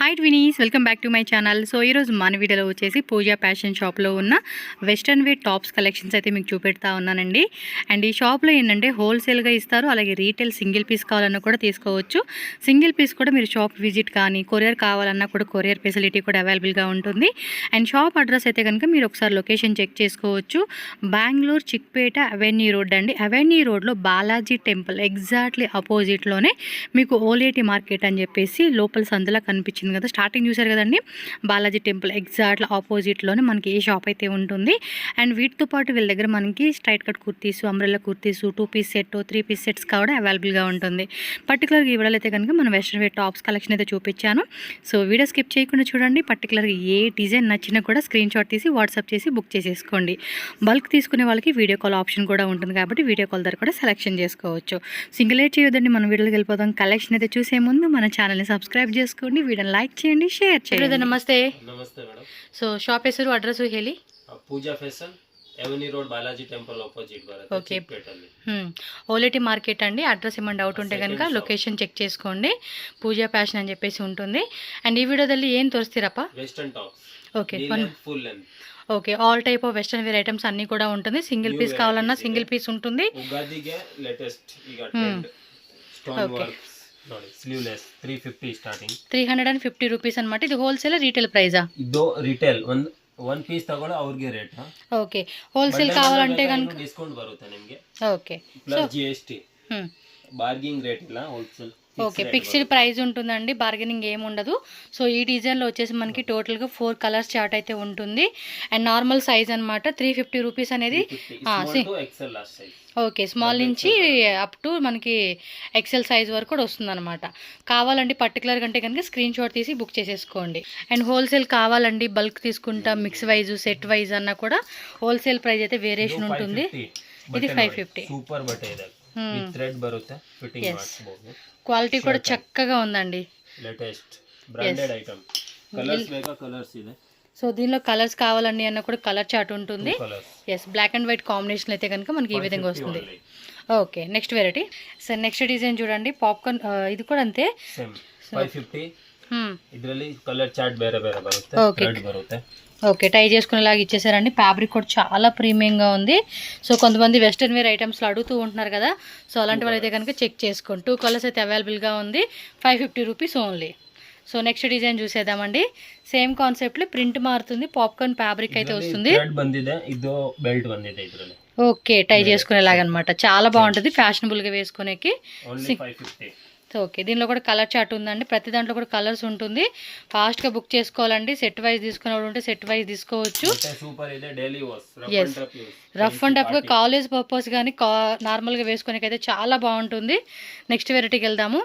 Hi twinnies, welcome back to my channel. So ఈరోజు మన వీడియోలో వచ్చేసి పూజా ఫ్యాషన్ షాప్లో ఉన్న వెస్ట్రన్ వేర్ టాప్స్ కలెక్షన్స్ అయితే మీకు చూపెడతా ఉన్నానండి. అండ్ ఈ షాప్లో ఏంటంటే హోల్సేల్గా ఇస్తారు, అలాగే రీటైల్ సింగిల్ పీస్ కావాలన్నా కూడా తీసుకోవచ్చు. సింగిల్ పీస్ కూడా మీరు షాప్ విజిట్ కానీ కొరియర్ కావాలన్నా కూడా కొరియర్ ఫెసిలిటీ కూడా అవైలబుల్గా ఉంటుంది. అండ్ షాప్ అడ్రస్ అయితే కనుక మీరు ఒకసారి లొకేషన్ చెక్ చేసుకోవచ్చు. బెంగళూరు చిక్పేట అవెన్యూ రోడ్ అండి. అవెన్యూ రోడ్లో బాలాజీ టెంపుల్ ఎగ్జాక్ట్లీ ఆపోజిట్లోనే మీకు ఓలేటి మార్కెట్ అని చెప్పేసి లోపల సందులా కనిపించింది కదా, స్టార్టింగ్ చూసారు కదండి. బాలాజీ టెంపుల్ ఎగ్జాక్ట్లీ ఆపోజిట్లోనే మనకి ఏ షాప్ అయితే ఉంటుంది. అండ్ వీటితో పాటు వీళ్ళ దగ్గర మనకి straight cut kurtis, umbrella kurtis, 2 piece set, 3 piece sets కూడా అవైలబుల్గా ఉంటుంది. పర్టికులర్గా ఈ వీడియోలో అయితే కనుక మనం వెస్ట్రన్ వేర్ టాప్స్ కలెక్షన్ అయితే చూపించాను. సో వీడియో స్కిప్ చేయకుండా చూడండి. పర్టికులర్గా ఏ డిజైన్ నచ్చినా కూడా స్క్రీన్ షాట్ తీసి వాట్సాప్ చేసి బుక్ చేసేసుకోండి. బల్క్ తీసుకునే వాళ్ళకి వీడియో కాల్ ఆప్షన్ కూడా ఉంటుంది కాబట్టి వీడియో కాల్ ద్వారా కూడా సెలెక్షన్ చేసుకోవచ్చు. సింగిలేట్ చేయొద్దండి, మనం వీడియోకి వెళ్ళిపోతాం. కలెక్షన్ అయితే చూసే ముందు మన ఛానల్ని సబ్స్క్రైబ్ చేసుకోండి, వీడియోని లైక్ చేయండి, షేర్ చేయండి. నమస్తే. ನಮಸ್ತೆ ಮೇಡಮ್. ಸೊ ಶಾಪ್ ಹೆಸರು ಅಡ್ರೆಸ್ ಹೇಳಿ. Pooja fashion avenue road Balaji temple opposite ಬರುತ್ತೆ. ఓకే. ఓలేటి మార్కెట్ అండి. అడ్రస్ ఏమైనా డౌట్ ఉంటే కనుక లొకేషన్ చెక్ చేసుకోండి. పూజా ఫ్యాషన్ అని చెప్పేసి ఉంటుంది. అండ్ ఈ వీడియోದಲ್ಲಿ ಏನು ತೋರಿಸ್ತೀರಪ್ಪ? Western tops. Okay, full length. Okay, all type of western wear items అన్నీ కూడా ఉంటుంది. సింగిల్ పీస్ కావాలన్నా సింగిల్ పీస్ ఉంటుంది. ఉగాదిಗೆ లేటెస్ట్ ಈಗ ಟ್ರೆಂಡ್ స్టోన్ వర్క్ ನೋಡಿ, ಸ್ಲೀವ್ಲೆಸ್ 350 ಸ್ಟಾರ್ಟಿಂಗ್. 350 రూపీస్ అన్నమాట. ఇది హోల్సేల్ రీటైల్ ప్రైజా? ಇದು ರಿಟೇಲ್ ಒನ್ ಪೀಸ್ ತಗೊಳ್ಳೋ ಅವ್ರಿಗೆ ರೇಟ್. ఓకే, హోల్సేల్ కావాలంటే కనుక ಡಿಸ್ಕೌಂಟ್ ಬರುತ್ತೆ ನಿಮಗೆ. Okay, plus GST. Bargaining rate ಇಲ್ಲ, హోల్సేల్. ఓకే, ఫిక్స్డ్ ప్రైస్ ఉంటుందండి, బార్గెనింగ్ ఏమి ఉండదు. సో ఈ డిజైన్లో వచ్చేసి మనకి టోటల్గా 4 కలర్స్ చార్ట్ అయితే ఉంటుంది. అండ్ నార్మల్ సైజ్ అనమాట. 350 రూపీస్ అనేది ఓకే, స్మాల్ నుంచి అప్ టు మనకి ఎక్సెల్ సైజ్ వరకు కూడా వస్తుంది అనమాట. కావాలండి పర్టికులర్గా అంటే కనుక స్క్రీన్ షాట్ తీసి బుక్ చేసేసుకోండి. అండ్ హోల్సేల్ కావాలండి, బల్క్ తీసుకుంటాం, మిక్స్ వైజ్, సెట్ వైజ్ అన్నా కూడా హోల్సేల్ ప్రైస్ అయితే వేరియేషన్ ఉంటుంది. ఇది 550. సూపర్ బట్ ಇದೆ. విత్ థ్రెడ్ బರುತ್ತೆ, ఫిట్టింగ్ ಮಾಡ್ಬೋದು. క్వాలిటీ కూడా చక్కగా ఉందండి. Latest branded item. కలర్స్ వేగా కలర్స్ ಇದೆ. సో దీనిలో కలర్స్ కావాలండి అన్న కూడా కలర్ చార్ట్ ఉంటుంది. Yes, black and white combination అయితే కనుక మనకి ఈ విధంగా వస్తుంది. Okay, next variety. So next design చూడండి, పాప్కార్న్. ఇది కూడా అంతే, 550. ಇದರಲ್ಲಿ కలర్ చార్ట్ ಬೇರೆ ಬೇರೆ ಬರುತ್ತೆ, థ్రెడ్ బರುತ್ತೆ. ఓకే, టై చేసుకునేలాగా ఇచ్చేసారండి. ఫ్యాబ్రిక్ కూడా చాలా ప్రీమియంగా ఉంది. సో కొంతమంది వెస్టర్న్ వేర్ ఐటమ్స్లో అడుగుతూ ఉంటున్నారు కదా, సో అలాంటి వాళ్ళు అయితే కనుక చెక్ చేసుకోండి. 2 కలర్స్ అయితే అవైలబుల్గా ఉంది. 550 rupees only. So next design చూసేద్దామండి. సేమ్ కాన్సెప్ట్లో ప్రింట్ మారుతుంది, పాప్కార్న్ ఫ్యాబ్రిక్ అయితే వస్తుంది. ఓకే, టై చేసుకునేలాగా అనమాట. చాలా బాగుంటుంది, ఫ్యాషనబుల్గా వేసుకునేకి. ఓకే, దీనిలో కూడా కలర్ చార్ట్ ఉందండి. ప్రతి దాంట్లో కూడా కలర్స్ ఉంటుంది. ఫాస్ట్గా బుక్ చేసుకోవాలండి. సెట్ వైజ్ తీసుకునే వాళ్ళు ఉంటే సెట్ వైజ్ తీసుకోవచ్చు. ఎస్, రఫ్ అండ్ టఫ్గా కాలేజ్ పర్పస్ కానీ నార్మల్గా వేసుకునేకి అయితే చాలా బాగుంటుంది. నెక్స్ట్ వెరైటీకి వెళ్దాము.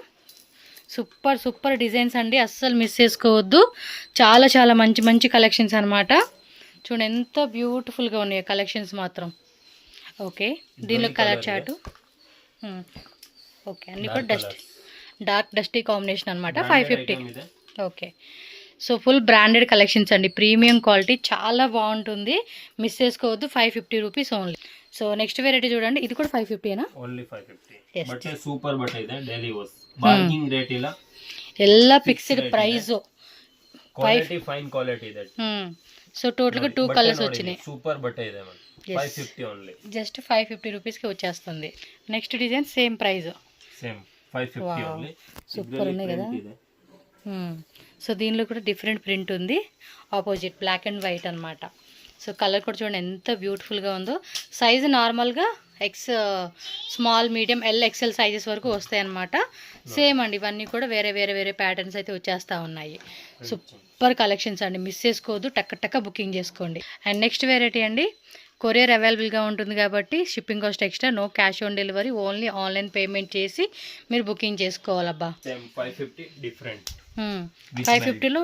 సూపర్ సూపర్ డిజైన్స్ అండి, అస్సలు మిస్ చేసుకోవద్దు. చాలా చాలా మంచి మంచి కలెక్షన్స్ అనమాట. చూడండి ఎంత బ్యూటిఫుల్గా ఉన్నాయి కలెక్షన్స్ మాత్రం. ఓకే, దీనిలో కలర్ చార్టు. ఓకే, అన్నీ కూడా డార్క్ డస్టీ కాంబినేషన్ అనమాట. 550. Okay, so full branded collections అండి, ప్రీమియం క్వాలిటీ, చాలా బాగుంటుంది, మిస్ చేసుకోవద్దు. 550 rupees only. So next variety చూడండి, ఇది కూడా 550 ఓన్లీ 550. బట్ సూపర్ బట్ ಇದೆ, డైలీ యూస్, బార్గింగ్ రేట్ ಇಲ್ಲ, ಎಲ್ಲ fixed price, quality fine quality ಇದೆ. సో టోటల్ గా 2 కలర్స్ వచ్చినాయి. సూపర్ బట్ ಇದೆ, 550 ఓన్లీ. జస్ట్ 550 రూపీస్ కి వచ్చేస్తుంది. Next design same price, same 550 only. Super ఉన్నాయి కదా. సో దీనిలో కూడా డిఫరెంట్ ప్రింట్ ఉంది, ఆపోజిట్ బ్లాక్ అండ్ వైట్ అనమాట. సో కలర్ కూడా చూడండి ఎంత బ్యూటిఫుల్గా ఉందో. సైజు నార్మల్గా స్మాల్, మీడియం, XL సైజెస్ వరకు వస్తాయి అన్నమాట. సేమ్ అండి, ఇవన్నీ కూడా వేరే వేరే వేరే ప్యాటర్న్స్ అయితే వచ్చేస్తూ ఉన్నాయి. సూపర్ కలెక్షన్స్ అండి, మిస్ చేసుకోవద్దు, టక్క బుకింగ్ చేసుకోండి. అండ్ నెక్స్ట్ వెరైటీ అండి, కొరియర్ అవైలబుల్గా ఉంటుంది కాబట్టి shipping cost extra, no cash on delivery, only online payment చేసి మీరు బుకింగ్ చేసుకోవాలబ్బా. 550లో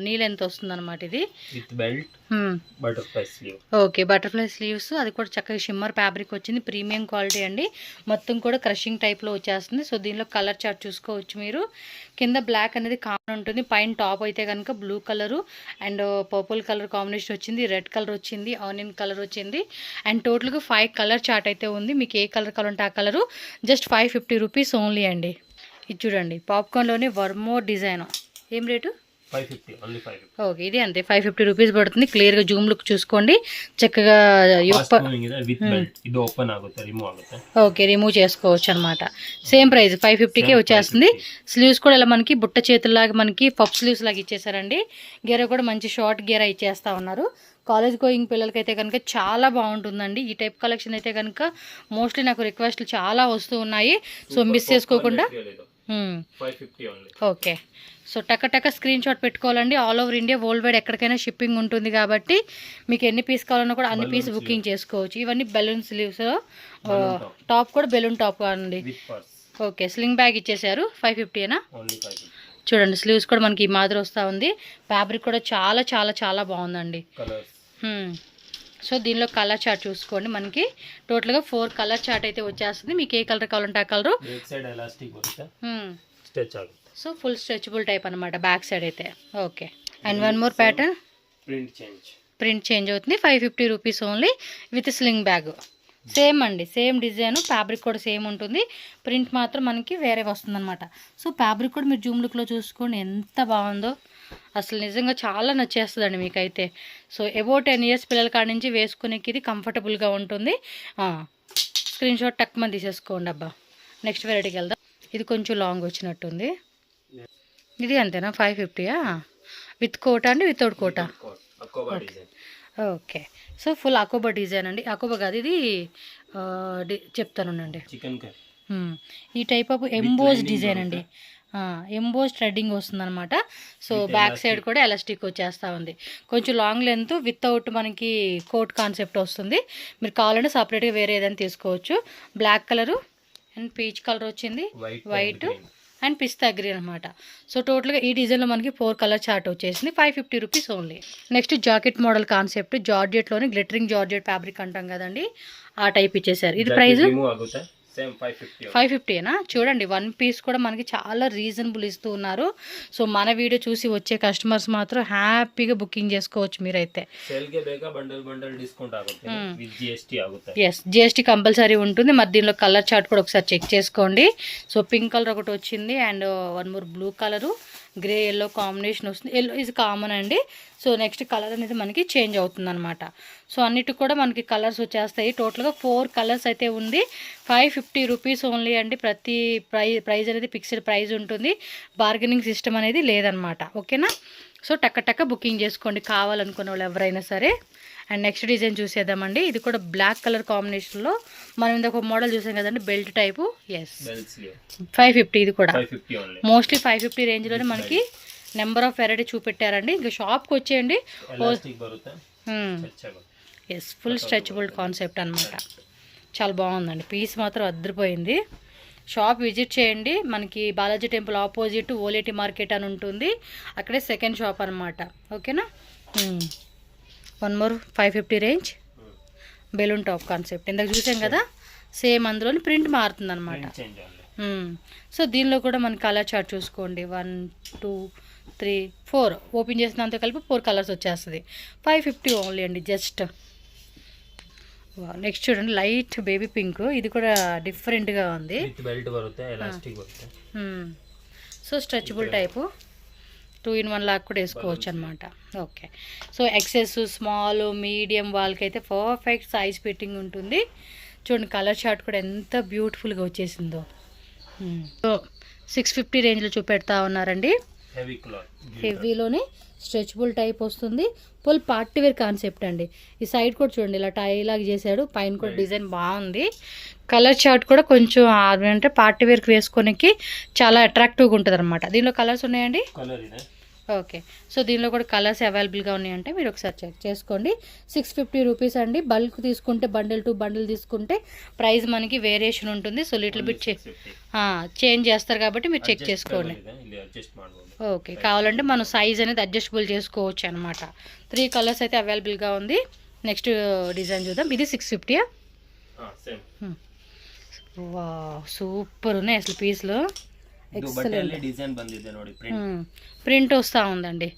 నీ లెంత్ వస్తుంది అనమాట. ఇది with belt, butterfly sleeve. Okay, butterfly sleeves, అది కూడా చక్కగా షిమ్మర్ ఫ్యాబ్రిక్ వచ్చింది, ప్రీమియం క్వాలిటీ అండి. మొత్తం కూడా క్రషింగ్ టైప్లో వచ్చేస్తుంది. సో దీనిలో కలర్ చార్ట్ చూసుకోవచ్చు మీరు. కింద బ్లాక్ అనేది కామన్ ఉంటుంది, పైన టాప్ అయితే కనుక blue colour and purple colour combination వచ్చింది, రెడ్ కలర్ వచ్చింది, ఆనియన్ కలర్ వచ్చింది. అండ్ టోటల్గా 5 కలర్ చార్ట్ అయితే ఉంది. మీకు ఏ కలర్ కావాలంటే ఆ కలరు. జస్ట్ 550 రూపీస్ ఓన్లీ అండి. ఇది చూడండి, పాప్కార్న్లోనే వర్మోర్ డిజైన్. ఏం రేటు? 550 ఓన్లీ 550. ఓకే, ఇది అంతే 550 రూపీಸ್ పడుతుంది. క్లియర్గా జూమ్ లుక్ చూసుకోండి. చక్కగా విత్ బెల్ట్ ಇದು ಓಪನ್ ಆಗುತ್ತೆ, ರಿಮೂವ್ ಆಗುತ್ತೆ. ఓకే, రిమూవ్ చేసుకోవచ్చు అనమాట. సేమ్ ప్రైస్ 550కే వచ్చేస్తుంది. స్లీవ్స్ కూడా ఇలా మనకి బుట్ట చేతుల్లాగా మనకి పఫ్ స్లీవ్స్ లాగా ఇచ్చేసారండి. గెర కూడా మంచి షార్ట్ గెర ఇచ్చేస్తా ఉన్నారు. కాలేజ్ గోయింగ్ పిల్లలకి అయితే కనుక చాలా బాగుంటుందండి. ఈ టైప్ కలెక్షన్ అయితే కనుక మోస్ట్లీ నాకు రిక్వెస్ట్లు చాలా వస్తూ ఉన్నాయి. సో మిస్ చేసుకోకుండా 550 ఓన్లీ. ఓకే, సో టక్క స్క్రీన్ షాట్ పెట్టుకోవాలండి. All over India world wide ఎక్కడికైనా షిప్పింగ్ ఉంటుంది కాబట్టి మీకు ఎన్ని పీస్ కావాలన్నా కూడా అన్ని పీస్ బుకింగ్ చేసుకోవచ్చు. ఇవన్నీ బెలూన్ స్లీవ్స్, టాప్ కూడా బెలూన్ టాప్ కాదండి. ఓకే, స్లింగ్ బ్యాగ్ ఇచ్చేసారు. 550ఏనా? చూడండి, స్లీవ్స్ కూడా మనకి ఈ మాదిరి వస్తూ ఉంది. ఫ్యాబ్రిక్ కూడా చాలా చాలా చాలా బాగుందండి. సో దీనిలో కలర్ చార్ట్ చూసుకోండి. మనకి టోటల్గా 4 కలర్ చార్ట్ అయితే వచ్చేస్తుంది. మీకు ఏ కలర్ కావాలంటే ఆ colour. So full stretchable type అనమాట బ్యాక్ సైడ్ అయితే. Okay, and one more pattern. Print change అవుతుంది. 550 rupees only with sling bag. Same అండి, సేమ్ డిజైన్, ఫ్యాబ్రిక్ కూడా సేమ్ ఉంటుంది. ప్రింట్ మాత్రం మనకి వేరే వస్తుంది అనమాట. సో ఫ్యాబ్రిక్ కూడా మీరు జూమ్ లుక్లో చూసుకోండి ఎంత బాగుందో. అసలు నిజంగా చాలా నచ్చేస్తుందండి మీకైతే. సో అబౌట్ 10 years పిల్లల కాడ నుంచి వేసుకునేకి ఇది కంఫర్టబుల్గా ఉంటుంది. స్క్రీన్ షాట్ టక్మని తీసేసుకోండి. అబ్బా, నెక్స్ట్ వెరైటీకి వెళ్దాం. ఇది కొంచెం లాంగ్ వచ్చినట్టుంది. ఇది అంతేనా? 550యా? విత్ కోటా అండి, without coat? Okay, so full అకోబా డిజైన్ అండి. అకోబా కాదు, ఇది చెప్తానుండండి. ఈ టైప్ ఆఫ్ ఎంబోస్ డిజైన్ అండి. ఎంబోస్ థ్రెడ్డింగ్ వస్తుంది అనమాట. సో బ్యాక్ సైడ్ కూడా ఎలాస్టిక్ వచ్చేస్తూ ఉంది. కొంచెం లాంగ్ లెంత్ వితౌట్ మనకి కోట్ కాన్సెప్ట్ వస్తుంది. మీరు కావాలంటే సపరేట్గా వేరే ఏదైనా తీసుకోవచ్చు. Black colour and peach colour వచ్చింది, వైట్ అండ్ పిస్తా గ్రీన్ అనమాట. సో టోటల్గా ఈ డిజైన్లో మనకి 4 కలర్ చార్ట్ వచ్చేసింది. 550 rupees only. Next jacket model concept, జార్జెట్లోని గ్లిటరింగ్ జార్జెట్ ఫ్యాబ్రిక్ అంటాం కదండి, ఆ టైప్ ఇచ్చేసారు. ఇది ప్రైస్ 550ఏనా? చూడండి, 1 పీస్ కూడా మనకి చాలా రీజనబుల్ ఇస్తూ ఉన్నారు. సో మన వీడియో చూసి వచ్చే కస్టమర్స్ మాత్రం హ్యాపీగా బుకింగ్ చేసుకోవచ్చు మీరైతే. ఎస్, జిఎస్టీ కంపల్సరీ ఉంటుంది. మరి దీనిలో కలర్ చార్ట్ కూడా ఒకసారి చెక్ చేసుకోండి. సో పింక్ కలర్ ఒకటి వచ్చింది and 1 more blue colour, grey yellow combination వస్తుంది. ఎల్లో ఇది కామన్ అండి. సో నెక్స్ట్ కలర్ అనేది మనకి చేంజ్ అవుతుంది అనమాట. సో అన్నిటికి కూడా మనకి కలర్స్ వచ్చేస్తాయి. టోటల్గా 4 కలర్స్ అయితే ఉంది. 550 రూపీస్ ఓన్లీ అండి. ప్రతి ప్రైజ్ అనేది ఫిక్స్డ్ ప్రైజ్ ఉంటుంది. బార్గెనింగ్ సిస్టమ్ అనేది లేదనమాట. ఓకేనా? సో టక్క బుకింగ్ చేసుకోండి కావాలనుకున్న వాళ్ళు ఎవరైనా సరే. అండ్ నెక్స్ట్ డిజైన్ చూసేద్దామండి. ఇది కూడా బ్లాక్ కలర్ కాంబినేషన్లో మనం ఇంకొక మోడల్ చూసాం కదండి, బెల్ట్ టైపు. ఎస్, 550. ఇది కూడా మోస్ట్లీ 550 రేంజ్లోనే మనకి నెంబర్ ఆఫ్ వెరైటీ చూపెట్టారండి. ఇంకా షాప్కి వచ్చేయండి. ఎస్, ఫుల్ స్ట్రెచబుల్ కాన్సెప్ట్ అనమాట. చాలా బాగుందండి. పీస్ మాత్రం అద్దరిపోయింది. షాప్ విజిట్ చేయండి. మనకి Balaji temple opposite Oleti market అని ఉంటుంది. అక్కడే సెకండ్ షాప్ అనమాట. ఓకేనా? 1 more 550 range balloon top concept ఇందాక చూసాం కదా, సేమ్ అందులోని ప్రింట్ మారుతుంది అనమాట. సో దీనిలో కూడా మన కలర్ చార్ట్ చూసుకోండి. 1 2 3 4 ఓపెన్ చేసినంత కలిపి 4 కలర్స్ వచ్చేస్తుంది. 550 ఓన్లీ అండి జస్ట్. నెక్స్ట్ చూడండి, లైట్ బేబీ పింక్. ఇది కూడా డిఫరెంట్గా ఉంది. సో స్ట్రెచబుల్ టైపు 2-in-1 లాగా కూడా వేసుకోవచ్చు అనమాట. Okay, so excess small medium వాళ్ళకి అయితే పర్ఫెక్ట్ సైజ్ ఫిట్టింగ్ ఉంటుంది. చూడండి, కలర్ చార్ట్ కూడా ఎంత బ్యూటిఫుల్గా వచ్చేసిందో. సో 650 రేంజ్లో చూపెడతా ఉన్నారండి. హెవీలోనే స్ట్రెచబుల్ టైప్ వస్తుంది. ఫుల్ పార్టీ వేర్ కాన్సెప్ట్ అండి. ఈ సైడ్ కూడా చూడండి ఇలా టై లాగా చేశాడు. పైన కూడా డిజైన్ బాగుంది. కలర్ చార్ట్ కూడా కొంచెం అంటే పార్టీ వేర్కి వేసుకోనికి చాలా అట్రాక్టివ్గా ఉంటుంది అనమాట. దీనిలో కలర్స్ ఉన్నాయండి. ఓకే, సో దీనిలో కూడా కలర్స్ అవైలబుల్గా ఉన్నాయంటే మీరు ఒకసారి చెక్ చేసుకోండి. 650 రూపీస్ అండి. బల్క్ తీసుకుంటే బండిల్ టు బండిల్ తీసుకుంటే ప్రైస్ మనకి వేరియేషన్ ఉంటుంది. సో లిటిల్ బిట్ చేంజ్ చేస్తారు కాబట్టి మీరు చెక్ చేసుకోండి. ఓకే, కావాలంటే మనం సైజ్ అనేది అడ్జస్టబుల్ చేసుకోవచ్చు అనమాట. 3 కలర్స్ అయితే అవైలబుల్గా ఉంది. నెక్స్ట్ డిజైన్ చూద్దాం. ఇది 650. వా, సూపర్ ఉన్నాయి అసలు పీస్లు. ప్రింట్ వస్తూ ఉందండి.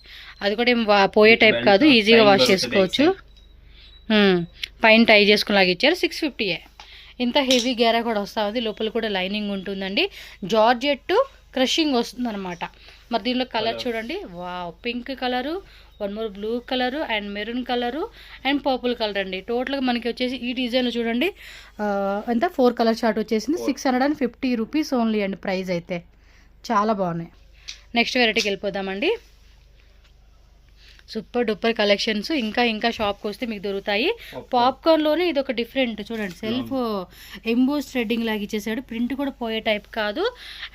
అది కూడా ఏం పోయే టైప్ కాదు, ఈజీగా వాష్ చేసుకోవచ్చు. పైన టై చేసుకునేలాగా ఇచ్చారు. 650. ఇంత హెవీ గేరా కూడా వస్తూ ఉంది. లోపల కూడా లైనింగ్ ఉంటుందండి. జార్జెట్ క్రషింగ్ వస్తుంది అనమాట. మరి దీనిలో కలర్ చూడండి, wow, pink colour, one more blue colour and maroon colour and purple colour అండి. టోటల్గా మనకి వచ్చేసి ఈ డిజైన్లో చూడండి ఎంత 4 కలర్ చార్ట్ వచ్చేసింది. 650 రూపీస్ ఓన్లీ అండి ప్రైస్ అయితే. చాలా బాగున్నాయి. నెక్స్ట్ వెరైటీకి వెళ్ళిపోదామండి. సూపర్ డూపర్ కలెక్షన్స్ ఇంకా ఇంకా షాప్కి వస్తే మీకు దొరుకుతాయి. పాప్కార్న్లోనే ఇది ఒక డిఫరెంట్ చూడండి, సెల్ఫ్ ఎంబోస్ థ్రెడ్డింగ్ లాగా ఇచ్చేసాడు. ప్రింట్ కూడా పోయే టైప్ కాదు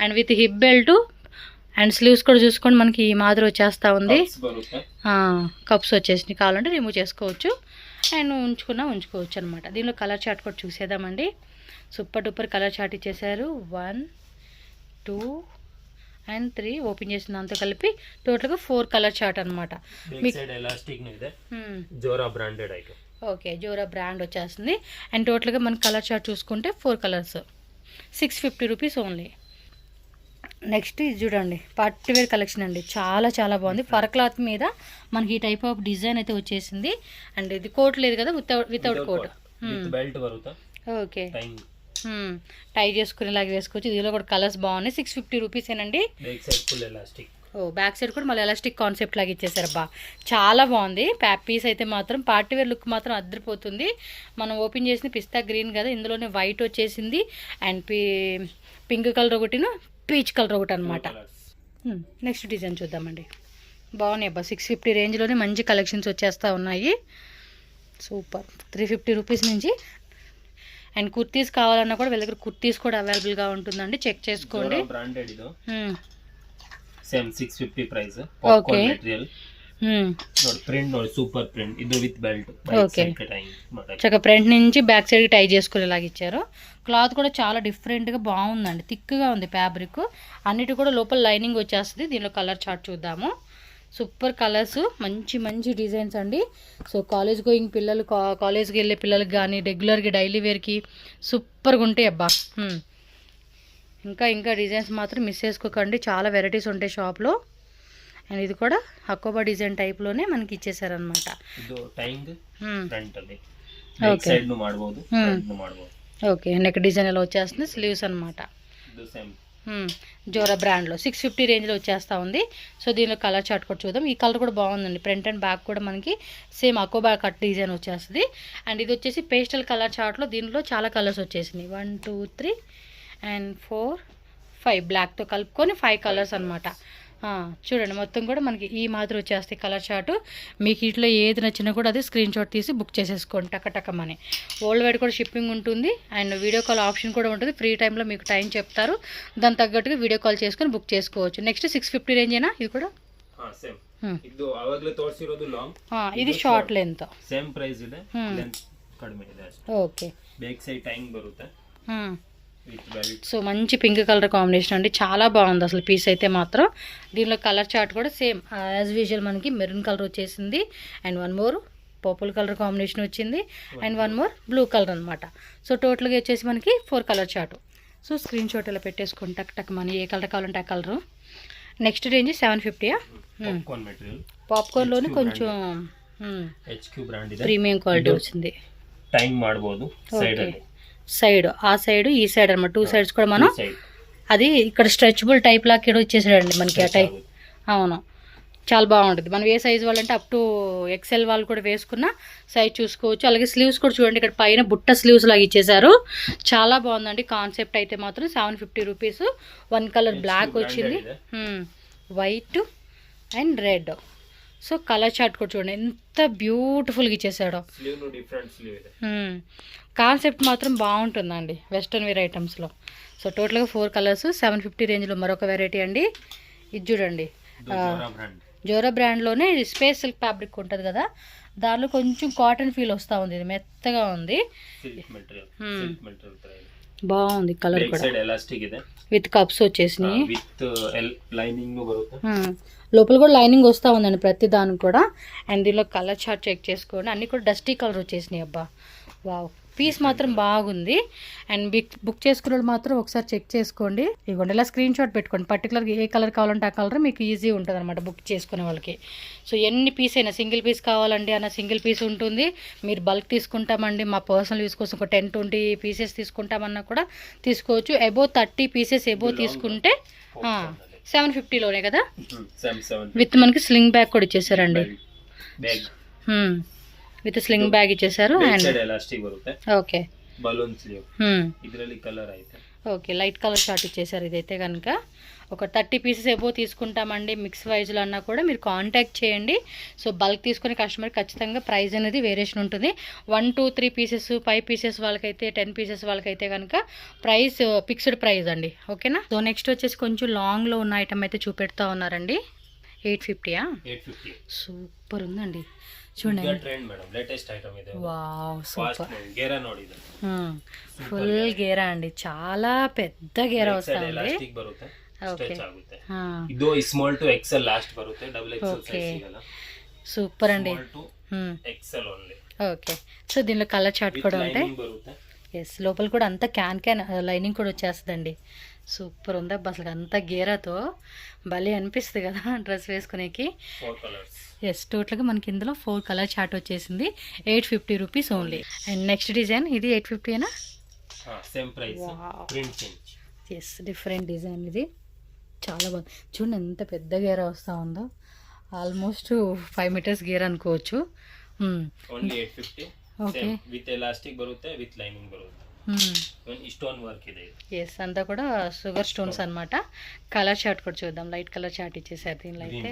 and with hip belt and sleeves కూడా చూసుకొని మనకి ఈ మాదిరి వచ్చేస్తూ ఉంది. కప్స్ వచ్చేసి కావాలంటే రిమూవ్ చేసుకోవచ్చు అండ్ ఉంచుకోవచ్చు అనమాట. దీనిలో కలర్ చార్ట్ కూడా చూసేద్దామండి. సూపర్ డూపర్ కలర్ చార్ట్ ఇచ్చేసారు. 1, 2 అండ్ 3 ఓపెన్ చేసిన దాంతో కలిపి టోటల్గా 4 కలర్ చార్ట్ అనమాట. ఓకే, జోరా బ్రాండ్ వచ్చేస్తుంది. అండ్ టోటల్గా మన కలర్ చార్ట్ చూసుకుంటే 4 కలర్స్, 650 రూపీస్ ఓన్లీ. నెక్స్ట్ ఇది చూడండి, పార్టీ వేర్ కలెక్షన్ అండి. చాలా చాలా బాగుంది. ఫర్ క్లాత్ మీద మనకి ఈ టైప్ ఆఫ్ డిజైన్ అయితే వచ్చేసింది. అండ్ ఇది కోట్ లేదు కదా, వితౌట్ కోట్. ఓకే, టై చేసుకునేలాగా వేసుకోవచ్చు. దీనిలో కూడా కలర్స్ బాగున్నాయి. 650 రూపీసేనండి. బ్యాక్ సైడ్ కూడా మళ్ళీ ఎలాస్టిక్ కాన్సెప్ట్ లాగా ఇచ్చేసారు. చాలా బాగుంది. పీస్ అయితే మాత్రం పార్టీ వేర్ లుక్ మాత్రం అద్దరిపోతుంది. మనం ఓపెన్ చేసింది పిస్తా గ్రీన్ కదా, ఇందులోనే వైట్ వచ్చేసింది అండ్ పింక్ కలర్ ఒకటిను పీచ్ కలర్ ఒకటి అనమాట. నెక్స్ట్ డిజైన్ చూద్దామండి. బాగున్నాయి అబ్బా. 650 రేంజ్లోనే మంచి కలెక్షన్స్ వచ్చేస్తూ ఉన్నాయి. సూపర్. 350 రూపీస్ నుంచి. అండ్ కుర్తీస్ కావాలన్నా కూడా వీళ్ళ దగ్గర కుర్తీస్ కూడా అవైలబుల్గా ఉంటుందండి, చెక్ చేసుకోండి. Same 650 price. Okay, print super print ఇది విత్ బెల్ట్. ఓకే, చక్కగా ఫ్రంట్ నుంచి బ్యాక్ సైడ్ టై చేసుకునేలాగా ఇచ్చారు. క్లాత్ కూడా చాలా డిఫరెంట్గా బాగుందండి, థిక్గా ఉంది ఫ్యాబ్రిక్. అన్నిటి కూడా లోపల లైనింగ్ వచ్చేస్తుంది. దీనిలో కలర్ చార్ట్ చూద్దాము. సూపర్ కలర్స్, మంచి మంచి డిజైన్స్ అండి. సో కాలేజ్ గోయింగ్ పిల్లలు, కాలేజ్కి వెళ్ళే పిల్లలకి కానీ రెగ్యులర్గా డైలీ వేర్కి సూపర్గా ఉంటాయి అబ్బా. ఇంకా ఇంకా డిజైన్స్ మాత్రం మిస్ చేసుకోకండి, చాలా వెరైటీస్ ఉంటాయి షాప్లో. అండ్ ఇది కూడా హకోబా డిజైన్ టైప్లోనే మనకి ఇచ్చేసారనమాట. ఓకే, నెక్ డిజైన్ ఎలా వచ్చేస్తుంది, స్లీవ్స్ అనమాట. జోరా బ్రాండ్లో 650 రేంజ్లో వచ్చేస్తూ ఉంది. సో దీనిలో కలర్ చార్ట్ కూడా చూద్దాం. ఈ కలర్ కూడా బాగుందండి. ఫ్రంట్ అండ్ బ్యాక్ కూడా మనకి సేమ్ అకోబా కట్ డిజైన్ వచ్చేస్తుంది. అండ్ ఇది వచ్చేసి పేస్టల్ కలర్ చార్ట్లో దీనిలో చాలా కలర్స్ వచ్చేసినాయి. 1, 2, 3 అండ్ 4, 5 బ్లాక్తో కలుపుకొని 5 కలర్స్ అనమాట. చూడండి మొత్తం కూడా మనకి ఈ మాదిరి వచ్చేస్తాయి కలర్ చార్టు. మీకు ఇట్లా ఏది నచ్చినా కూడా అది స్క్రీన్ షాట్ తీసి బుక్ చేసేసుకోండి టకటకమని. వరల్డ్ వైడ్ కూడా షిప్పింగ్ ఉంటుంది అండ్ వీడియో కాల్ ఆప్షన్ కూడా ఉంటుంది. ఫ్రీ టైంలో మీకు టైం చెప్తారు, దాని తగ్గట్టుగా వీడియో కాల్ చేసుకొని బుక్ చేసుకోవచ్చు. నెక్స్ట్ 650 రేంజ్ అయినా ఇది కూడా ಇದು ಶಾರ್ಟ್ ಲೆಂತ್ ಸೇಮ್ ಪ್ರೈಸ್ ಇದೆ ಲೆಂತ್ ಕಡಿಮೆ ಇದೆ ಅಷ್ಟೇ ಓಕೆ ಬ್ಯಾಕ್ ಸೈಡ್ ಟೈಂಗ್ ಬರುತ್ತೆ విత్ బెల్ట్ సో మంచి పింక్ కలర్ కాంబినేషన్ అండి చాలా బాగుంది అసలు పీస్ అయితే మాత్రం దీనిలో కలర్ చార్ట్ కూడా సేమ్ యాజ్ యూజువల్ మనకి మెరూన్ కలర్ వచ్చేసింది and one more purple colour combination వచ్చింది and one more blue colour అనమాట సో టోటల్గా వచ్చేసి మనకి 4 colour chart so screen shot ఇలా పెట్టేసుకొని టక్ టక్ మన ఏ కలర్ కావాలంటే ఆ colour next range 750 popcorn material పాప్కార్న్లోనే కొంచెం HQ బ్రాండ్ ಇದೆ ప్రీమియం క్వాలిటీ వచ్చింది టైంగ్ ಮಾಡಬಹುದು సైడ్ ಅಲ್ಲಿ సైడ్ ఆ సైడ్ ఈ సైడ్ అన్నమాట 2 సైడ్స్ కూడా మనం అది ఇక్కడ స్ట్రెచబుల్ టైప్ లాగా ఇక్కడ వచ్చేసాడండి మనకి ఆ టైప్ అవును చాలా బాగుంటుంది మనం ఏ సైజ్ వాళ్ళంటే అప్ టు ఎక్సెల్ వాళ్ళు కూడా వేసుకున్న సైజ్ చూసుకోవచ్చు అలాగే స్లీవ్స్ కూడా చూడండి ఇక్కడ పైన బుట్ట స్లీవ్స్ లాగా ఇచ్చేసారు చాలా బాగుందండి కాన్సెప్ట్ అయితే మాత్రం 750 రూపీస్ వన్ కలర్ బ్లాక్ వచ్చింది white and red so colour chart కూడా చూడండి ఎంత బ్యూటిఫుల్గా ఇచ్చేసాడో కాన్సెప్ట్ మాత్రం బాగుంటుందండి వెస్ట్రన్ వేర్ ఐటమ్స్లో సో టోటల్గా 4 కలర్స్ 750 రేంజ్లో మరొక వెరైటీ అండి ఇది చూడండి జోరా బ్రాండ్లోనే స్పేస్ సిల్క్ ఫ్యాబ్రిక్ ఉంటుంది కదా దానిలో కొంచెం కాటన్ ఫీల్ వస్తూ ఉంది ఇది మెత్తగా ఉంది బాగుంది కలర్ కూడా విత్ కప్స్ వచ్చేసినాయి లోపల కూడా లైనింగ్ వస్తూ ఉందండి ప్రతి దానికి కూడా అండ్ దీనిలో కలర్ చార్ట్ చెక్ చేసుకోండి అన్నీ కూడా డస్టీ కలర్ వచ్చేసినాయి అబ్బా వావ్ పీస్ మాత్రం బాగుంది అండ్ బుక్ చేసుకునే మాత్రం ఒకసారి చెక్ చేసుకోండి ఇవ్వండి ఇలా స్క్రీన్ షాట్ పెట్టుకోండి పర్టికులర్గా ఏ కలర్ కావాలంటే ఆ కలర్ మీకు ఈజీ ఉంటుంది అనమాట బుక్ చేసుకునే వాళ్ళకి సో ఎన్ని పీస్ అయినా సింగిల్ పీస్ కావాలండి అన్న సింగిల్ పీస్ ఉంటుంది మీరు బల్క్ తీసుకుంటామండి మా పర్సనల్ యూస్ కోసం ఒక 10-20 పీసెస్ తీసుకుంటామన్నా కూడా తీసుకోవచ్చు అబోవ్ 30 పీసెస్ అబోవ్ తీసుకుంటే 750లోనే కదా, సేమ్ 7 విత్ మనకి స్లింగ్ బ్యాగ్ కూడా ఇచ్చేసారండి. ಬ್ಯಾಗ್ విత్ స్లింగ్ బ్యాగ్ ఇచ్చేసారు. అండ్ ಸೈಡ್ ಎಲಾಸ್ಟಿಕ್ ಬರುತ್ತೆ, ఓకే ಬಲೂನ್ ಸ್ಲೀವ್, ಇದರಲ್ಲಿ ಕಲರ್ ಐತೆ. ఓకే, లైట్ కలర్ షార్ట్ ఇచ్చేసారు. ఇదైతే కనుక ఒక 30 పీసెస్ ఏవో తీసుకుంటామండి, మిక్స్ వైజ్లో అన్నా కూడా మీరు కాంటాక్ట్ చేయండి. సో బల్క్ తీసుకునే కస్టమర్ ఖచ్చితంగా ప్రైస్ అనేది వేరియేషన్ ఉంటుంది. 1 2 3 పీసెస్ 5 పీసెస్ వాళ్ళకైతే 10 పీసెస్ వాళ్ళకైతే కనుక ప్రైస్ ఫిక్స్డ్ ప్రైస్ అండి. ఓకేనా. సో నెక్స్ట్ వచ్చేసి కొంచెం లాంగ్లో ఉన్న ఐటమ్ అయితే చూపెడతా ఉన్నారండి. 850యా? 850 సూపర్ ఉందండి చూడండి. ಟ್ರೆಂಡ್ ಮೇಡಮ್, లేటెస్ట్ ఐటమ్ ಇದೆ. Wow super. గేరా ನೋಡಿ ಇದು ఫుల్ గేరా అండి, చాలా పెద్ద గేరా వస్తుంది. ಎಲಾಸ್ಟಿಕ್ ಬರುತ್ತೆ, ఓకే ಸ್ಟ್ರೆಚ್ ಆಗುತ್ತೆ. ಇದು ಸ್ಮಾಲ್ ಟು ಎಕ್ಸೆಲ್ ಲಾಸ್ಟ್ ಬರುತ್ತೆ, ಡಬಲ್ ಎಕ್ಸೆಲ್ ಸೈಜ್ ಸಿಗಲ್ಲ. సూపర్ అండి. Small to XL only. Okay, so దీనిలో కలర్ చార్ట్ కూడా ఉంటాయి. బರುತ್ತೆ. ఎస్, లోపల కూడా అంతా క్యాన్ లైనింగ్ కూడా వచ్చేస్తుందండి. సూపర్ ఉంది అబ్బా, అసలు అంతా గేరాతో భలే అనిపిస్తుంది కదా డ్రెస్ వేసుకునేకి. 4 కలర్స్. ఎస్, టోటల్గా మనకి ఇందులో 4 కలర్ చార్ట్ వచ్చేసింది. 850 rupees only. And next design ఇది 850ఏనా? Same price, print change. Yes, different design ఇది, చాలా బాగుంది. చూడండి ఎంత పెద్ద గేరా వస్తూ ఉందో, ఆల్మోస్ట్ 5 మీటర్స్ గేరా అనుకోవచ్చు. ఓన్లీ 850. ఓకే, విత్ ఎలాస్టిక్ బರುತ್ತೆ, విత్ లైనింగ్ బರುತ್ತೆ. స్టోన్ వర్క్ ಇದೆ. ఎస్, అంతా కూడా షుగర్ స్టోన్స్ అన్నమాట. కలర్ చార్ట్ కూడా చూద్దాం. లైట్ కలర్ చార్ట్ ఇచ్చేసారు దీనిలో అయితే.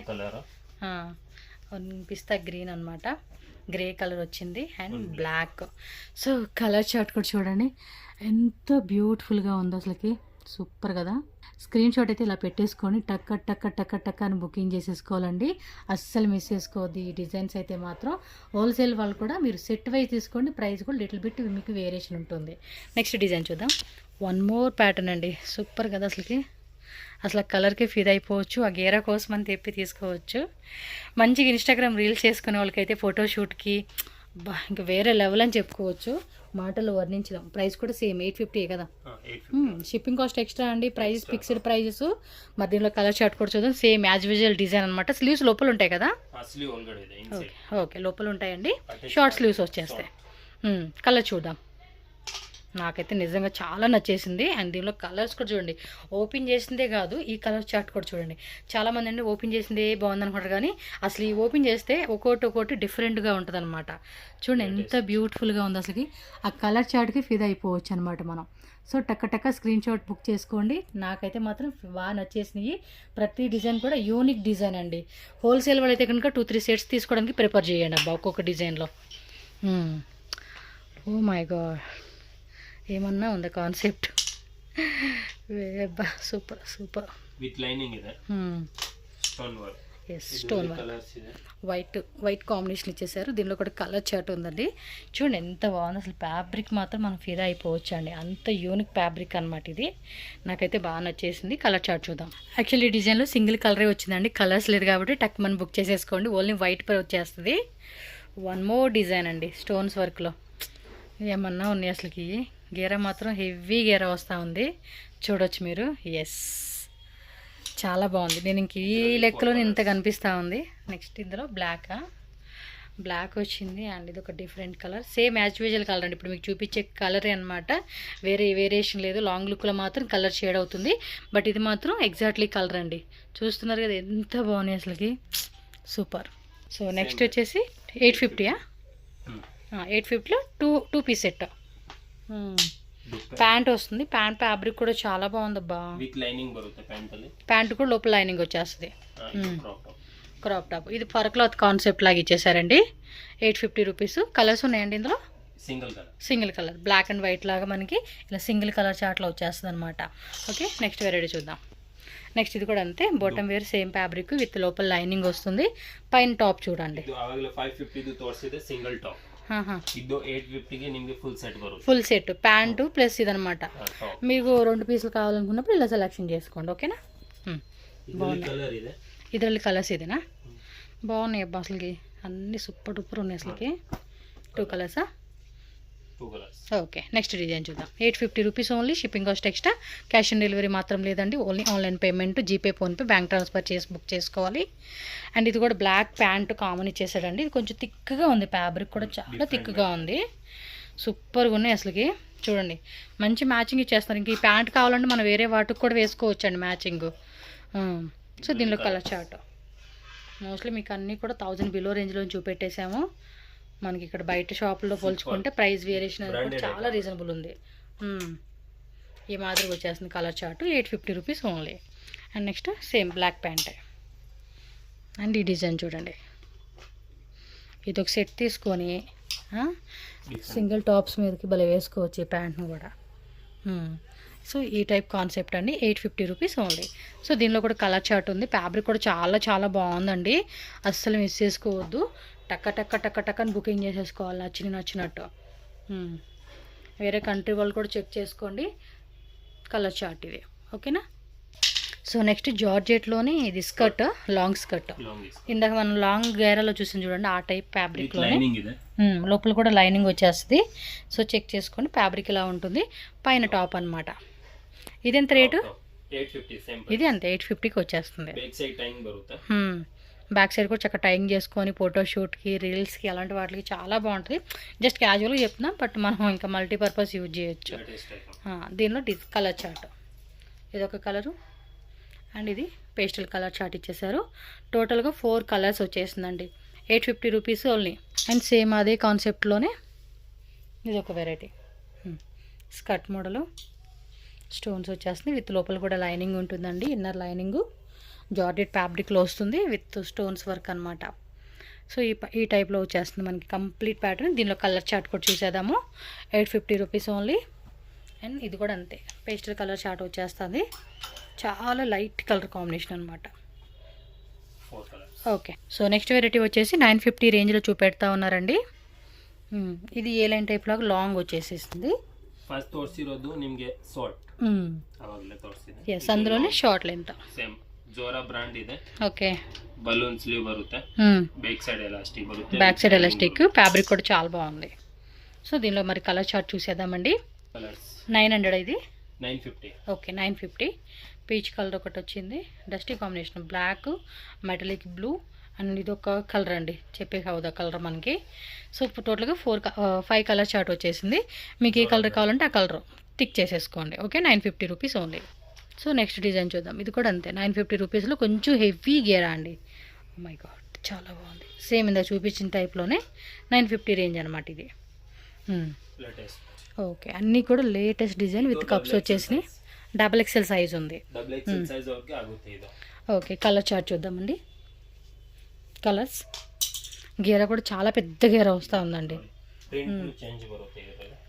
పిస్తా గ్రీన్ అన్నమాట, గ్రే కలర్ వచ్చింది and black. So colour chart కూడా చూడండి ఎంత బ్యూటిఫుల్గా ఉందో అసలుకి, సూపర్ కదా. స్క్రీన్ షాట్ అయితే ఇలా పెట్టేసుకొని టక్క టక్క టక్క టక్క అని బుకింగ్ చేసేసుకోవాలండి, అస్సలు మిస్ చేసుకోవద్దు. ఈ డిజైన్స్ అయితే మాత్రం హోల్సేల్ వాళ్ళు కూడా మీరు సెట్ వైజ్ తీసుకోండి, ప్రైస్ కూడా లిటిల్ బిట్ మీకు వేరియేషన్ ఉంటుంది. నెక్స్ట్ డిజైన్ చూద్దాం. 1 మోర్ ప్యాటర్న్ అండి, సూపర్ కదా అసలుకి. అసలు కలర్కి ఫిదా అయిపోవచ్చు, ఆ గేరా కోసం అని తెప్పి తీసుకోవచ్చు. మంచిగా ఇన్స్టాగ్రామ్ రీల్స్ చేసుకునే వాళ్ళకైతే ఫోటోషూట్కి ఇంకా వేరే లెవెల్ అని చెప్పుకోవచ్చు, మాటలు వర్ణించడం. ప్రైస్ కూడా సేమ్ 850 కదా. షిప్పింగ్ కాస్ట్ ఎక్స్ట్రా అండి, ప్రైస్ ఫిక్స్డ్ ప్రైజెస్. మధ్యలో కలర్ చార్ట్ కూడా చూద్దాం. సేమ్ యాజ్ యూజువల్ డిజైన్ అనమాట. స్లీవ్స్ లోపల ఉంటాయి కదా. ఓకే, లోపల ఉంటాయండి, షార్ట్ స్లీవ్స్ వచ్చేస్తాయి. కలర్ చూద్దాం. నాకైతే నిజంగా చాలా నచ్చేసింది. అండ్ దీనిలో కలర్స్ కూడా చూడండి, ఓపెన్ చేసిందే కాదు ఈ కలర్ చార్ట్ కూడా చూడండి. చాలామంది అండి ఓపెన్ చేసిందే బాగుంది అనుకుంటారు, కానీ అసలు ఈ ఓపెన్ చేస్తే ఒక్కొక్కటి డిఫరెంట్గా ఉంటుంది అనమాట. చూడండి ఎంత బ్యూటిఫుల్గా ఉంది అసలుకి. ఆ కలర్ చార్ట్కి ఫిదా అయిపోవచ్చు అనమాట మనం. సో టక్క స్క్రీన్ షాట్ బుక్ చేసుకోండి. నాకైతే మాత్రం బాగా నచ్చేసినాయి. ప్రతి డిజైన్ కూడా యూనిక్ డిజైన్ అండి. హోల్సేల్ వాళ్ళైతే కనుక 2 3 సెట్స్ తీసుకోవడానికి ప్రిఫర్ చేయండి అబ్బా ఒక్కొక్క డిజైన్లో. ఓ మై గాడ్, ఏమన్నా ఉందా concept. Super super. With lining ಇದೆ, stone work. Yes, stone work, white combination ఇచ్చేసారు. దీనిలో కూడా కలర్ చార్ట్ ఉందండి. చూడండి ఎంత బాగుంది అసలు. ఫ్యాబ్రిక్ మాత్రం మనం ఫిదా అయిపోవచ్చు అండి, అంత యూనిక్ ఫ్యాబ్రిక్ అనమాట ఇది. నాకైతే బాగా నచ్చేసింది. కలర్ చార్ట్ చూద్దాం. యాక్చువల్లీ ఈ డిజైన్లో సింగిల్ కలరే వచ్చిందండి, కలర్స్ లేదు కాబట్టి టక్ మనం బుక్ చేసేసుకోండి. ఓన్లీ వైట్ పై వచ్చేస్తుంది. 1 మోర్ డిజైన్ అండి, స్టోన్స్ వర్క్లో. ఏమన్నా ఉన్నాయి అసలుకి. గేరా మాత్రం హెవీ గేరా వస్తూ ఉంది, చూడొచ్చు మీరు. ఎస్, చాలా బాగుంది. నేను ఇంక ఈ లెక్కలో ఇంత కనిపిస్తూ ఉంది. నెక్స్ట్ ఇందులో బ్లాక్ వచ్చింది అండ్ ఇది ఒక different colour, same as usual colour అండి. ఇప్పుడు మీకు చూపించే కలరే అనమాట, వేరే వేరియేషన్ లేదు. లాంగ్ లుక్లో మాత్రం కలర్ షేడ్ అవుతుంది, బట్ ఇది మాత్రం ఎగ్జాక్ట్లీ కలర్ అండి. చూస్తున్నారు కదా ఎంత బాగున్నాయి అసలుకి, సూపర్. సో నెక్స్ట్ వచ్చేసి 850యా? 850లో 2 పీస్ సెట్. ప్యాంట్ వస్తుంది, ప్యాంట్ ఫ్యాబ్రిక్ కూడా చాలా బాగుందబ్బా. ప్యాంట్ కూడా లోపల లైనింగ్ వచ్చేస్తుంది. క్రాప్ టాప్, ఇది ఫర్ క్లాత్ కాన్సెప్ట్ లాగా ఇచ్చేసారండి. 850 రూపీస్. కలర్స్ ఉన్నాయండి ఇందులో, single colour black and white లాగా మనకి ఇలా సింగిల్ కలర్ చార్ట్లో వచ్చేస్తుంది అనమాట. ఓకే, నెక్స్ట్ వెరైటీ చూద్దాం. నెక్స్ట్ ఇది కూడా అంతే, bottom wear same fabric with లోపల లైనింగ్ వస్తుంది. పైన టాప్ చూడండి, ಇದು 850ಗೆ ನಿಮಗೆ ఫుల్ సెట్ ప్యాంటు ప్లస్ ఇదనమాట. మీకు 2 పీసులు కావాలనుకున్నప్పుడు ఇలా సెలెక్షన్ చేసుకోండి. ఓకేనా. ఇద్దరు కలర్స్ ఇదేనా? బాగున్నాయి అబ్బా అసలుకి, అన్ని సూపర్ డూపర్ ఉన్నాయి అసలుకి. 2 కలర్సా? ఓకే, నెక్స్ట్ డిజైన్ చూద్దాం. 850 rupees only. Shipping cost extra. Cash on delivery మాత్రం లేదండి, only online payment, GPay, PhonePe, bank transfer చేసి బుక్ చేసుకోవాలి. అండ్ ఇది కూడా బ్లాక్ ప్యాంట్ కామన్ ఇచ్చేసాడండి. ఇది కొంచెం థిక్గా ఉంది, ఫ్యాబ్రిక్ కూడా చాలా థిక్గా ఉంది, సూపర్గా ఉన్నాయి అసలుకి. చూడండి మంచి మ్యాచింగ్ ఇచ్చేస్తారు. ఇంక ఈ ప్యాంట్ కావాలంటే మనం వేరే వాటికి కూడా వేసుకోవచ్చు అండి మ్యాచింగ్. సో దీనిలో కలర్ చార్ట్ మోస్ట్లీ మీకు అన్నీ కూడా 1000 బిలో రేంజ్లో చూపెట్టేసాము. మనకి ఇక్కడ బయట షాపుల్లో పోల్చుకుంటే ప్రైస్ వేరియేషన్ అనేది కూడా చాలా రీజనబుల్ ఉంది. ఈ మాదిరిగా వచ్చేస్తుంది colour chart 850 rupees only. And next same black pant and ఈ డిజైన్ చూడండి. ఇది ఒక సెట్ తీసుకొని సింగిల్ టాప్స్ మీదకి భలే వేసుకోవచ్చు ఈ ప్యాంట్ను కూడా. సో ఈ టైప్ కాన్సెప్ట్ అండి 850 రూపీస్ ఓన్లీ. సో దీనిలో కూడా కలర్ చార్ట్ ఉంది. ఫ్యాబ్రిక్ కూడా చాలా చాలా బాగుందండి, అస్సలు మిస్ చేసుకోవద్దు. టక్క టక్క టక్క టక్కని బుకింగ్ చేసేసుకోవాలి నచ్చినట్టు. వేరే కంట్రీ వాళ్ళు కూడా చెక్ చేసుకోండి. కలర్ చార్ట్ ఇది ఓకేనా. సో నెక్స్ట్ జార్జెట్లోనే ఇది స్కర్ట్, లాంగ్ స్కర్ట్. ఇందాక మనం లాంగ్ గేరాలో చూసాం చూడండి, ఆ టైప్ ఫ్యాబ్రిక్లోనే లోపల కూడా లైనింగ్ వచ్చేస్తుంది. సో చెక్ చేసుకోండి, ఫ్యాబ్రిక్ ఇలా ఉంటుంది. పైన టాప్ అనమాట. ఇది ఎంత రేటు? ఇది అంతే 850కి వచ్చేస్తుంది. బ్యాక్ సైడ్ కూడా చక్కగా టైయింగ్ చేసుకొని ఫోటోషూట్కి, రీల్స్కి అలాంటి వాటికి చాలా బాగుంటుంది. జస్ట్ క్యాజువల్గా చెప్తున్నాం, బట్ మనం ఇంకా మల్టీపర్పస్ యూజ్ చేయొచ్చు. దీనిలో కలర్ చార్ట్ ఇదొక కలరు అండ్ ఇది పేస్టల్ కలర్ చార్ట్ ఇచ్చేసారు. టోటల్గా 4 కలర్స్ వచ్చేసిందండి 850 రూపీస్ ఓన్లీ. అండ్ సేమ్ అదే కాన్సెప్ట్లోనే ఇది ఒక వెరైటీ స్కర్ట్ మోడలు, స్టోన్స్ వచ్చేస్తుంది. విత్ లోపల కూడా లైనింగ్ ఉంటుందండి, ఇన్నర్ లైనింగు జార్జెట్ ఫ్యాబ్రిక్లో వస్తుంది విత్ స్టోన్స్ వర్క్ అనమాట. సో ఈ టైప్లో వచ్చేస్తుంది మనకి కంప్లీట్ ప్యాటర్న్. దీనిలో కలర్ చార్ట్ కూడా చూసేద్దాము 850 రూపీస్ ఓన్లీ. అండ్ ఇది కూడా అంతే పేస్టల్ కలర్ చార్ట్ వచ్చేస్తుంది, చాలా లైట్ కలర్ కాంబినేషన్ అనమాట. ఓకే. సో నెక్స్ట్ వెరైటీ వచ్చేసి 950 రేంజ్లో చూపెడతా ఉన్నారండి. ఇది ఏ లైన్ టైప్ లాగా లాంగ్ వచ్చేసేస్తుంది. ಎಸ್ ಅಂದ್ರೂನೆ ಶಾರ್ಟ್ ಲೆಂತ್ ಸೇಮ್ ಜೋರಾ ಬ್ರಾಂಡ್ ಇದೆ. ಓಕೆ బలూన్ స్లీవ్ బರುತ್ತೆ, బ్యాక్ సైడ్ ఎలాస్టిక్ బರುತ್ತೆ. బ్యాక్ సైడ్ ఎలాస్టిక్ ఫ్యాబ్రిక్ కూడా చాలా బాగుంది. సో దీనిలో మరి కలర్ చార్ట్ చూసేద్దామండి. కలర్స్ 900 ఇది 950. ఓకే 950. పీచ్ కలర్ ఒకటి వచ్చింది, dusty combination black, metallic blue and ఇది ఒక కలర్ అండి, చెప్పే కావద్దు కలర్ మనకి. సో టోటల్గా 5 కలర్ చార్ట్ వచ్చేసింది. మీకు ఏ కలర్ కావాలంటే ఆ కలర్ టిక్ చేసేసుకోండి. Okay 950 rupees only. So next design చూద్దాం. ఇది కూడా అంతే 950 రూపీస్లో కొంచెం హెవీ గేరా అండి. మై గాడ్ చాలా బాగుంది. సేమ్ ఇందా చూపించిన టైప్లోనే 950 రేంజ్ అనమాట ఇది. ఓకే అన్నీ కూడా లేటెస్ట్ డిజైన్ విత్ కప్స్ వచ్చేసినాయి. XXL సైజ్ ఉంది. ఓకే కలర్ చార్ట్ చూద్దామండి. కలర్స్ గేరా కూడా చాలా పెద్ద గేరా వస్తూ ఉందండి,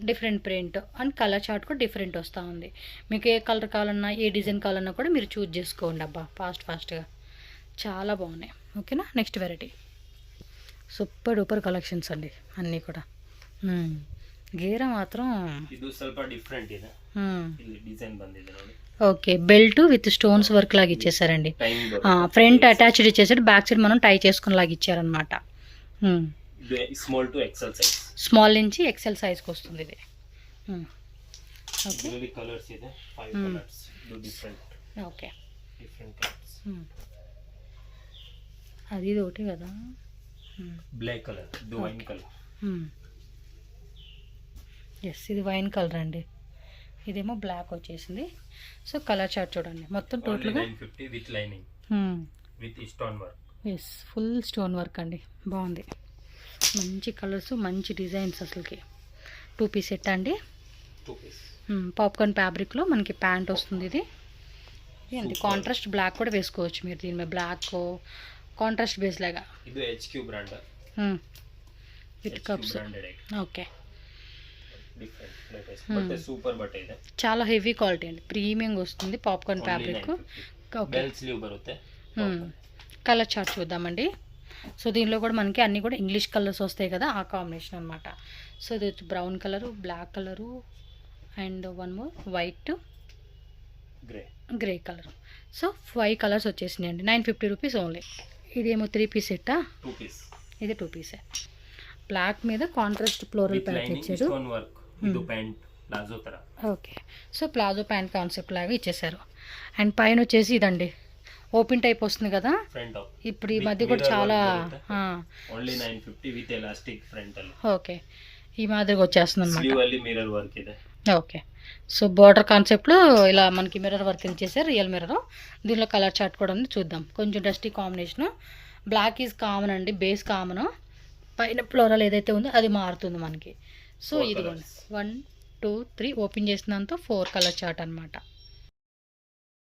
different print and colour chart కూడా డిఫరెంట్ వస్తూ ఉంది. మీకు ఏ కలర్ కావాలన్నా ఏ డిజైన్ కావాలన్నా కూడా మీరు చూజ్ చేసుకోండి. అబ్బా ఫాస్ట్గా చాలా బాగున్నాయి. ఓకేనా next variety super duper collections అండి అన్నీ కూడా. గేరా మాత్రం ಇದು ಸ್ವಲ್ಪ ಡಿಫರೆಂಟ್ ಇದೆ, ಇಲ್ಲಿ ಡಿಸೈನ್ ಬಂದಿದೆ ನೋಡಿ. Okay belt with stones work లాగా ఇచ్చేసారండి. ఫ్రంట్ అటాచ్డ్ ఇచ్చేసాడు, బ్యాక్ సైడ్ మనం టై చేసుకుని లాగా ఇచ్చారనమాట. Small to XL size, small నుంచి ఎక్సెల్ సైజ్కి వస్తుంది ఇది. ఓకే కలర్స్ ಇದೆ 5 colours different. Okay different colours. అది ఇది ఒకటి కదా, బ్లాక్ కలర్, ఇది వైన్ కలర్. ఎస్ ఇది వైన్ కలర్ అండి, ఇదేమో బ్లాక్ వచ్చేసింది. సో కలర్ చార్ట్ చూడండి మొత్తం టోటల్గా 950 with lining with stone work. Yes full stone work అండి, బాగుంది. మంచి కలర్స్ మంచి డిజైన్స్. అసలుకి 2 పీస్ సెట్ అండి, 2 పీస్ పాప్కార్న్ ఫ్యాబ్రిక్లో మనకి ప్యాంట్ వస్తుంది. ఇది అండి కాంట్రాస్ట్ బ్లాక్ కూడా వేసుకోవచ్చు మీరు దీని మీద, బ్లాక్ కాంట్రాస్ట్ బేస్ లాగా. ఇది HQ brand with cups. Okay different latest but super but ಇದೆ, చాలా హెవీ క్వాలిటీ అండి, ప్రీమియం వస్తుంది popcorn fabric. Okay bell sleeve బರುತ್ತೆ. కలర్ చార్ట్ చూద్దామండి. సో దీనిలో కూడా మనకి అన్నీ కూడా ఇంగ్లీష్ కలర్స్ వస్తాయి కదా, ఆ కాంబినేషన్ అనమాట. సో ఇది వచ్చి brown colour, black colour and 1 more white grey colour. So 5 colours వచ్చేసినాయండి 950 రూపీస్ ఓన్లీ. ఇదేమో 3 పీస్ సెట్టా, 2 పీస్. ఇది 2 పీసే. బ్లాక్ మీద కాంట్రాస్ట్ ఫ్లోరల్ ప్యాటర్న్ ఇచ్చారు. Okay so palazzo pant concept లాగా ఇచ్చేసారు. అండ్ పైన వచ్చేసి ఇదండి ఓపెన్ టైప్ వస్తుంది కదా, ఇప్పుడు ఈ మధ్య కూడా చాలా. Only 950 with elastic front. Okay ఈ మాదిరిగా వచ్చేస్తుంది అనమాట. మిర్రర్ వర్క్ ಇದೆ. ఓకే. సో బోర్డర్ కాన్సెప్ట్లో ఇలా మనకి మిర్రర్ వర్క్ చేశారు, రియల్ మిర్రర్. దీనిలో కలర్ చార్ట్ కూడా ఉంది, చూద్దాం. కొంచెం dusty combination. Black is common అండి, బేస్ కామన్. పైన ఫ్లోరల్ ఏదైతే ఉందో అది మారుతుంది మనకి. సో ఇదిగోండి 1 2 3 ఓపెన్ చేసినంత 4 కలర్ చార్ట్ అనమాట.